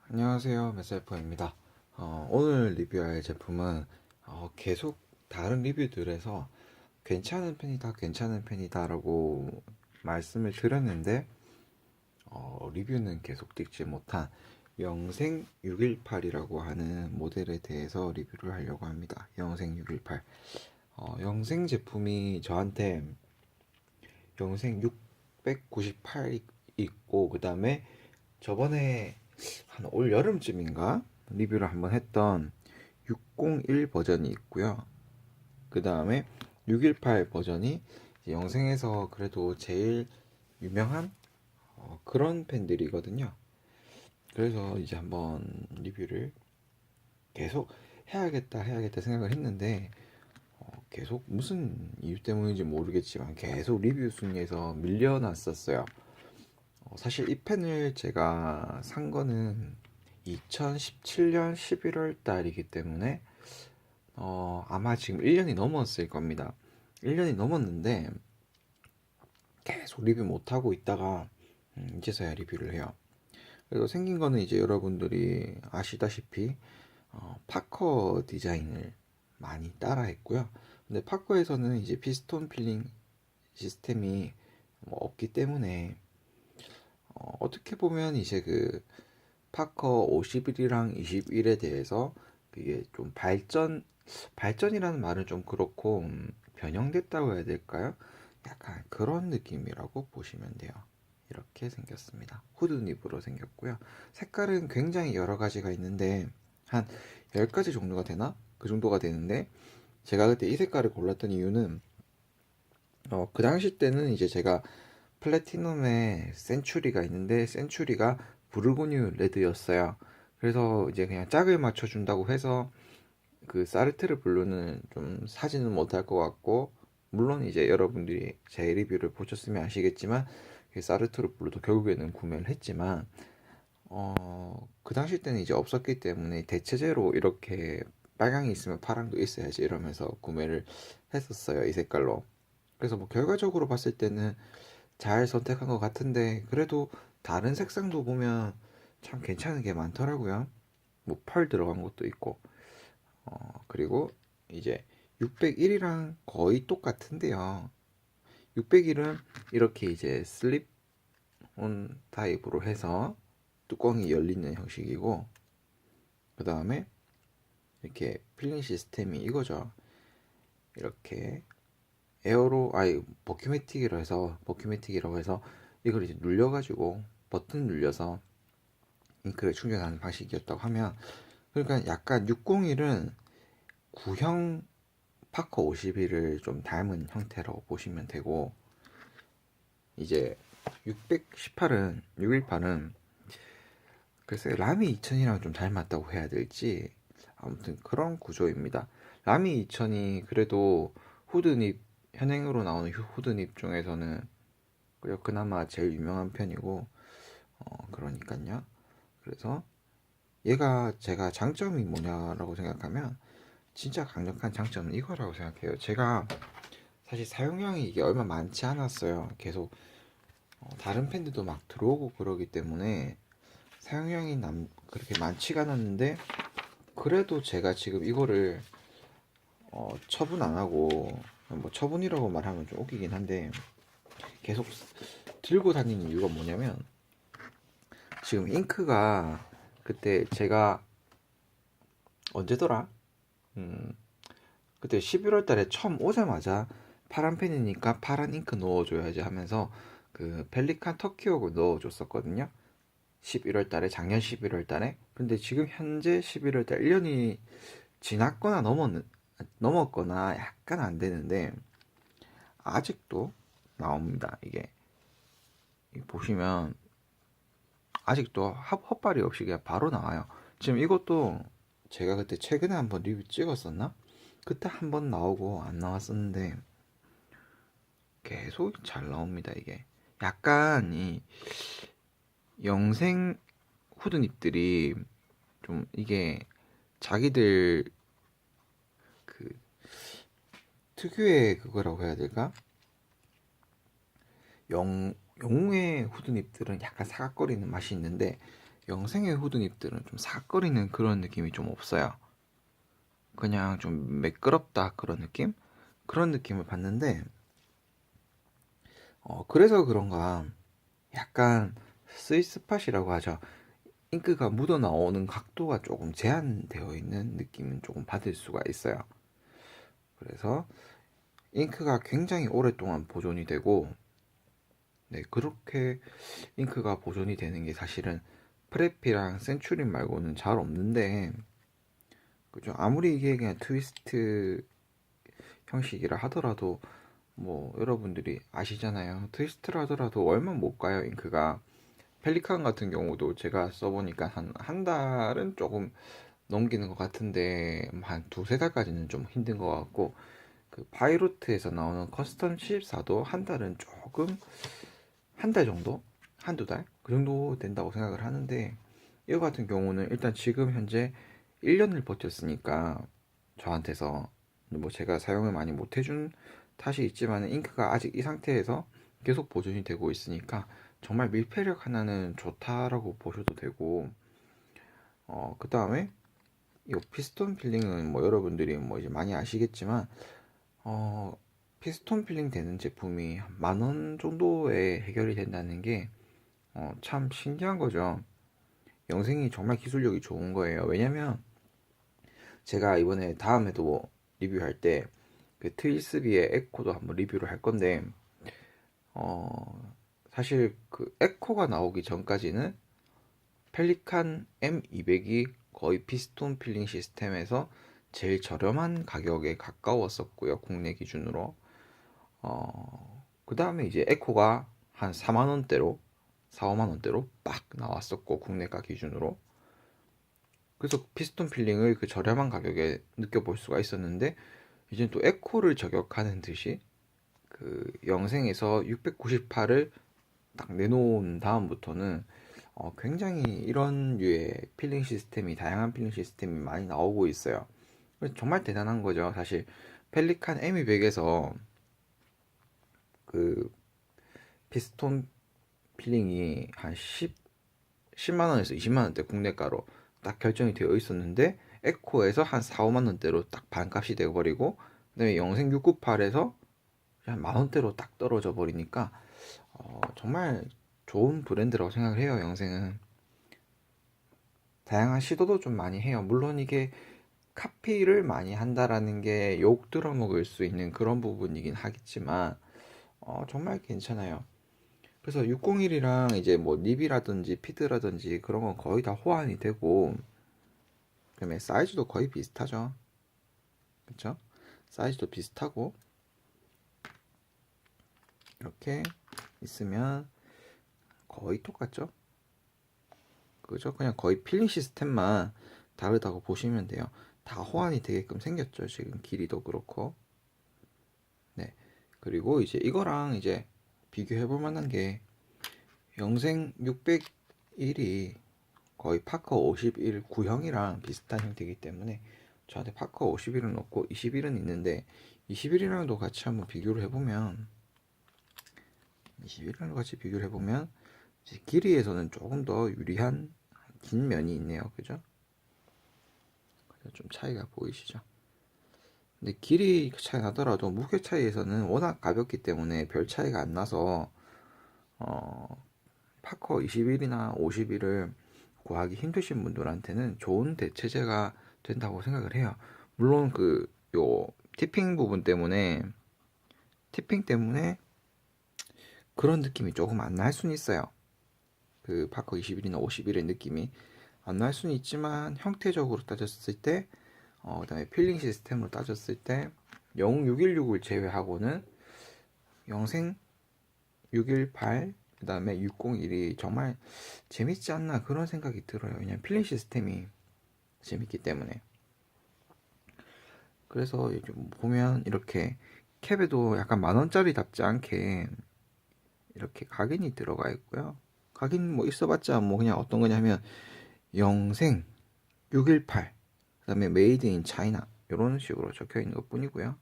안녕하세요, 메셀퍼입니다. 오늘 리뷰할 제품은 계속 다른 리뷰들에서 괜찮은 편이다, 괜찮은 편이다 라고 말씀을 드렸는데 리뷰는 계속 찍지 못한 영생 618이라고 하는 모델에 대해서 리뷰를 하려고 합니다. 영생 618. 영생 제품이 저한테 영생 698이 있고, 그 다음에 저번에 한 올 여름쯤인가 리뷰를 한번 했던 601 버전이 있고요. 그 다음에 618 버전이 영생에서 그래도 제일 유명한 그런 팬들이거든요. 그래서 이제 한번 리뷰를 계속 해야겠다 생각을 했는데 계속 무슨 이유 때문인지 모르겠지만 계속 리뷰 순위에서 밀려났었어요. 사실 이 펜을 제가 산 거는 2017년 11월 달이기 때문에 아마 지금 1년이 넘었을 겁니다. 1년이 넘었는데 계속 리뷰 못하고 있다가 이제서야 리뷰를 해요. 그래서 생긴 거는 이제 여러분들이 아시다시피 파커 디자인을 많이 따라했고요. 근데 파커에서는 이제 피스톤 필링 시스템이 뭐 없기 때문에 어떻게 보면 이제 그 파커 51이랑 21에 대해서 그게 좀 발전이라는 말은 좀 그렇고 변형됐다고 해야 될까요? 약간 그런 느낌이라고 보시면 돼요. 이렇게 생겼습니다. 후드닙으로 생겼고요. 색깔은 굉장히 여러 가지가 있는데 한 10가지 정도가 되나? 그 정도가 되는데 제가 그때 이 색깔을 골랐던 이유는 그 당시 때는 이제 제가 플래티넘에 센츄리가 있는데 센츄리가 부르고뉴 레드였어요. 그래서 이제 그냥 짝을 맞춰준다고 해서 그 사르트르 블루는 좀 사지는 못할 것 같고, 물론 이제 여러분들이 제 리뷰를 보셨으면 아시겠지만 그 사르트르 블루도 결국에는 구매를 했지만 그 당시 때는 이제 없었기 때문에 대체제로 이렇게 빨강이 있으면 파랑도 있어야지 이러면서 구매를 했었어요, 이 색깔로. 그래서 뭐 결과적으로 봤을 때는 잘 선택한 것 같은데 그래도 다른 색상도 보면 참 괜찮은 게 많더라고요. 뭐 펄 들어간 것도 있고 그리고 이제 601이랑 거의 똑같은데요. 601은 이렇게 이제 슬립 온 타입으로 해서 뚜껑이 열리는 형식이고, 그 다음에 이렇게 필링 시스템이 이거죠. 이렇게 에어로 버큐매틱이라고 해서 이걸 이제 눌려가지고 버튼 눌려서 잉크를 충전하는 방식이었다고 하면, 그러니까 약간 601은 구형 파커 51을 좀 닮은 형태라고 보시면 되고, 이제 618은 618은 글쎄 라미 2000이랑 좀 닮았다고 해야 될지 아무튼 그런 구조입니다. 라미 2000이 그래도 후드닙 현행으로 나오는 후드닙 중에서는 그나마 제일 유명한 편이고 그러니까요. 그래서 얘가 제가 장점이 뭐냐라고 생각하면 진짜 강력한 장점은 이거라고 생각해요. 제가 사실 사용량이 이게 얼마 많지 않았어요. 계속 다른 팬들도 막 들어오고 그러기 때문에 사용량이 그렇게 많지가 않았는데 그래도 제가 지금 이거를 처분 안 하고, 뭐 처분이라고 말하면 좀 웃기긴 한데 계속 들고 다니는 이유가 뭐냐면, 지금 잉크가 그때 제가 언제더라? 음, 그때 11월 달에 처음 오자마자 파란 펜이니까 파란 잉크 넣어줘야지 하면서 그 펠리칸 터키옥을 넣어줬었거든요. 11월 달에, 작년 11월 달에. 근데 지금 현재 11월 달 1년이 지났거나 넘었거나 약간 안 되는데 아직도 나옵니다. 이게 보시면 아직도 헛발이 없이 그냥 바로 나와요. 지금 이것도 제가 그때 최근에 한번 리뷰 찍었었나? 그때 한번 나오고 안 나왔었는데 계속 잘 나옵니다. 이게 약간 이 영생 후드닙들이 좀 이게 자기들 그 특유의 그거라고 해야 될까? 영웅의 후드닙들은 약간 사각거리는 맛이 있는데 영생의 후드닙들은 좀 사거리는 그런 느낌이 좀 없어요. 그냥 좀 매끄럽다 그런 느낌? 그런 느낌을 받는데 그래서 그런가 약간 스위스팟이라고 하죠. 잉크가 묻어 나오는 각도가 조금 제한되어 있는 느낌은 조금 받을 수가 있어요. 그래서 잉크가 굉장히 오랫동안 보존이 되고, 네, 그렇게 잉크가 보존이 되는 게 사실은 프레피랑 센츄린 말고는 잘 없는데, 그죠? 아무리 이게 그냥 트위스트 형식이라 하더라도, 뭐, 여러분들이 아시잖아요. 트위스트를 하더라도 얼마 못 가요, 잉크가. 펠리칸 같은 경우도 제가 써보니까 한 달은 조금 넘기는 것 같은데, 한 두세 달까지는 좀 힘든 것 같고, 그 파이로트에서 나오는 커스텀 74도 한 달은 조금 한 달 정도? 한두 달? 그 정도 된다고 생각을 하는데 이거 같은 경우는 일단 지금 현재 1년을 버텼으니까 저한테서 뭐 제가 사용을 많이 못 해준 탓이 있지만 잉크가 아직 이 상태에서 계속 보존이 되고 있으니까 정말 밀폐력 하나는 좋다라고 보셔도 되고 그 다음에 이 피스톤 필링은 뭐 여러분들이 뭐 이제 많이 아시겠지만 어, 피스톤 필링 되는 제품이 한 만원 정도에 해결이 된다는 게 참 신기한 거죠. 영생이 정말 기술력이 좋은 거예요. 왜냐면 제가 이번에 다음에도 뭐 리뷰할 때 그 트위스비의 에코도 한번 리뷰를 할 건데 사실 그 에코가 나오기 전까지는 펠리칸 M200이 거의 피스톤 필링 시스템에서 제일 저렴한 가격에 가까웠었고요. 국내 기준으로. 그 다음에 이제 에코가 한 4만 원대로 4, 5만 원대로 빡 나왔었고 국내가 기준으로 그래서 피스톤 필링을 그 저렴한 가격에 느껴볼 수가 있었는데 이제 또 에코를 저격하는 듯이 그 영생에서 698을 딱 내놓은 다음부터는 굉장히 이런 류의 필링 시스템이 다양한 필링 시스템이 많이 나오고 있어요. 그래서 정말 대단한 거죠. 사실 펠리칸 M200에서 그 피스톤 필링이 한 10만 원에서 20만 원대 국내가로 딱 결정이 되어 있었는데 에코에서 한 4, 5만 원대로 딱 반값이 되어 버리고 그다음에 영생 698에서 한 만 원대로 딱 떨어져 버리니까 정말 좋은 브랜드라고 생각을 해요. 영생은 다양한 시도도 좀 많이 해요. 물론 이게 카피를 많이 한다라는 게 욕 들어먹을 수 있는 그런 부분이긴 하겠지만 정말 괜찮아요. 그래서 601이랑 이제 뭐 립이라든지 피드라든지 그런 건 거의 다 호환이 되고 그다음에 사이즈도 거의 비슷하죠. 그렇죠? 사이즈도 비슷하고 이렇게 있으면 거의 똑같죠? 그죠? 그냥 거의 필링 시스템만 다르다고 보시면 돼요. 다 호환이 되게끔 생겼죠. 지금 길이도 그렇고. 네. 그리고 이제 이거랑 이제 비교해 볼 만한 게 영생 601이 거의 파커 51 구형이랑 비슷한 형태이기 때문에 저한테 파커 51은 없고 21은 있는데 21이랑도 같이 한번 비교를 해보면 21이랑 같이 비교를 해보면 길이에서는 조금 더 유리한 긴 면이 있네요. 그죠? 좀 차이가 보이시죠? 근데 길이 차이 나더라도 무게 차이에서는 워낙 가볍기 때문에 별 차이가 안 나서 파커 21이나 51을 구하기 힘드신 분들한테는 좋은 대체제가 된다고 생각을 해요. 물론 그 요 티핑 부분 때문에 티핑 때문에 그런 느낌이 조금 안 날 수는 있어요. 그 파커 21이나 51의 느낌이 안 날 수는 있지만 형태적으로 따졌을 때 그다음에 필링 시스템으로 따졌을 때 영웅 616을 제외하고는 영생 618 그다음에 601이 정말 재밌지 않나 그런 생각이 들어요. 왜냐면 필링 시스템이 재밌기 때문에. 그래서 보면 이렇게 캡에도 약간 만 원짜리답지 않게 이렇게 각인이 들어가 있고요. 각인 뭐 있어봤자 뭐 그냥 어떤 거냐면 영생 618 그다음에 메이드 인 차이나 이런 식으로 적혀 있는 것 뿐이고요.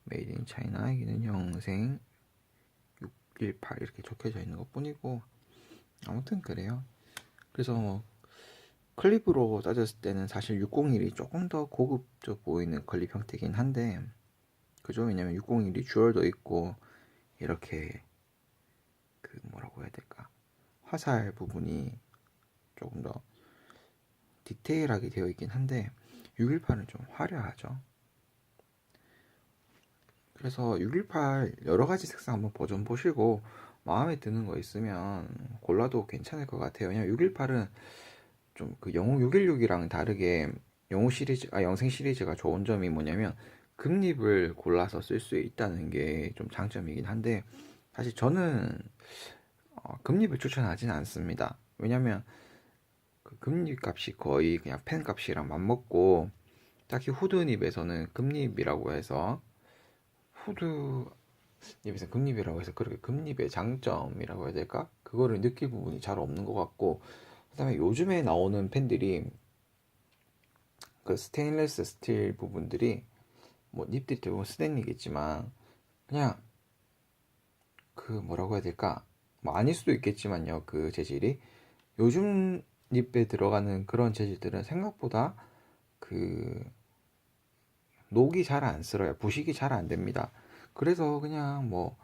메이드 인 차이나 여기는 영생 618 이렇게 적혀져 있는 것 뿐이고 아무튼 그래요. 그래서 클립으로 따졌을 때는 사실 601이 조금 더 고급져 보이는 클립 형태긴 한데, 그죠? 왜냐면 601이 주얼도 있고 이렇게 그 뭐라고 해야 될까, 화살 부분이 조금 더 디테일하게 되어 있긴 한데 618은 좀 화려하죠. 그래서 618 여러 가지 색상 한번 버전 보시고 마음에 드는 거 있으면 골라도 괜찮을 것 같아요. 왜냐면 618은 좀 그 영웅 616이랑 다르게 영생 시리즈가 좋은 점이 뭐냐면 금립을 골라서 쓸 수 있다는 게 좀 장점이긴 한데, 사실 저는 금립을 추천하지는 않습니다. 왜냐면 그 금립 값이 거의 그냥 펜 값이랑 맞먹고, 딱히 후드닙에서는 금립이라고 해서 후드 닙에서 금립이라고 해서 그렇게 금립의 장점이라고 해야 될까? 그거를 느낄 부분이 잘 없는 것 같고, 그다음에 요즘에 나오는 펜들이 그 스테인리스 스틸 부분들이 뭐 닙들이 대부분 스테인이겠지만 그냥 그 뭐라고 해야 될까? 뭐 아닐 수도 있겠지만요. 그 재질이 요즘 닙에 들어가는 그런 재질들은 생각보다 그 녹이 잘 안 쓸어요. 부식이 잘 안 됩니다. 그래서 그냥 뭐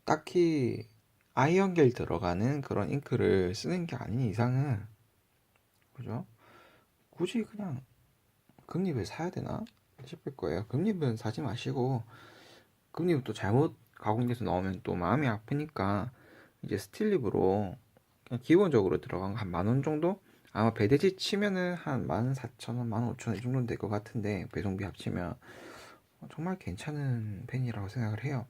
딱히 아이언겔 들어가는 그런 잉크를 쓰는 게 아닌 이상은, 그죠? 굳이 그냥 금립을 사야 되나 싶을 거예요. 금립은 사지 마시고, 금립은 또 잘못 가공돼서 나오면 또 마음이 아프니까 이제 스틸립으로 그냥 기본적으로 들어간 거 한 만 원 정도? 아마 배대지 치면은 한 14,000원, 15,000원 이 정도는 될 것 같은데, 배송비 합치면 정말 괜찮은 펜이라고 생각을 해요.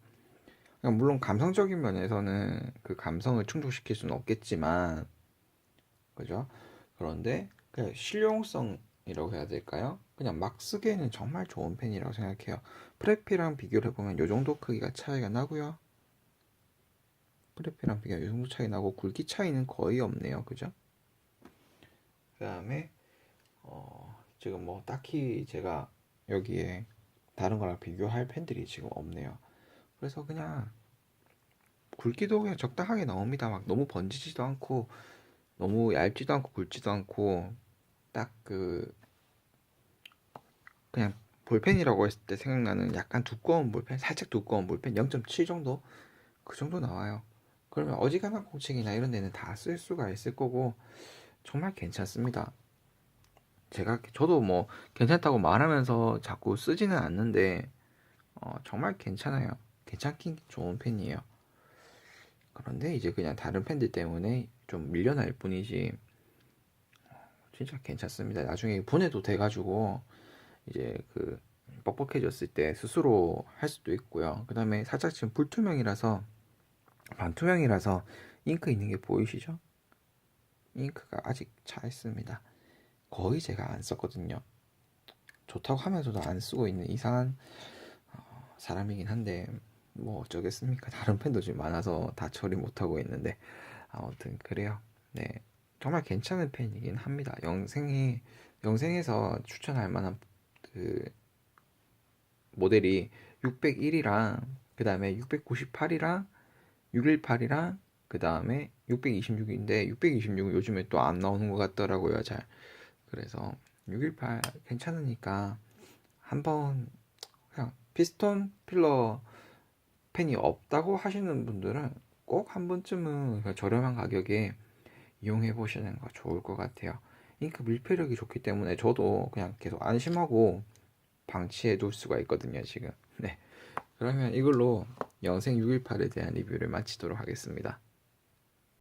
그러니까 물론 감성적인 면에서는 그 감성을 충족시킬 수는 없겠지만, 그죠? 그런데 그냥 실용성이라고 해야 될까요? 그냥 막 쓰기에는 정말 좋은 펜이라고 생각해요. 프레피랑 비교를 해보면 요 정도 크기가 차이가 나고요. 프레피랑 비교하면 요 정도 차이 나고 굵기 차이는 거의 없네요. 그죠? 그 다음에 지금 뭐 딱히 제가 여기에 다른 거랑 비교할 펜들이 지금 없네요. 그래서 그냥 굵기도 그냥 적당하게 나옵니다. 막 너무 번지지도 않고 너무 얇지도 않고 굵지도 않고, 딱 그 그냥 볼펜이라고 했을 때 생각나는 약간 두꺼운 볼펜, 살짝 두꺼운 볼펜 0.7 정도, 그 정도 나와요. 그러면 어지간한 공책이나 이런 데는 다 쓸 수가 있을 거고 정말 괜찮습니다. 저도 뭐 괜찮다고 말하면서 자꾸 쓰지는 않는데 정말 괜찮아요. 괜찮긴 좋은 펜이에요. 그런데 이제 그냥 다른 펜들 때문에 좀 밀려날 뿐이지 진짜 괜찮습니다. 나중에 분해도 돼가지고 이제 그 뻑뻑해졌을 때 스스로 할 수도 있고요. 그 다음에 살짝 지금 불투명이라서, 반투명이라서 잉크 있는 게 보이시죠? 잉크가 아직 차 있습니다. 거의 제가 안 썼거든요. 좋다고 하면서도 안 쓰고 있는 이상한 사람이긴 한데 뭐 어쩌겠습니까? 다른 펜도 좀 많아서 다 처리 못하고 있는데 아무튼 그래요. 네, 정말 괜찮은 펜이긴 합니다. 영생에서 추천할 만한 그 모델이 601이랑 그 다음에 698이랑 618이랑 그 다음에 626인데 626은 요즘에 또 안 나오는 것 같더라고요. 잘. 그래서 618 괜찮으니까 한번, 그냥 피스톤 필러 펜이 없다고 하시는 분들은 꼭 한 번쯤은 저렴한 가격에 이용해 보시는 거 좋을 것 같아요. 잉크 밀폐력이 좋기 때문에 저도 그냥 계속 안심하고 방치해 둘 수가 있거든요, 지금. 네. 그러면 이걸로 영생 618에 대한 리뷰를 마치도록 하겠습니다.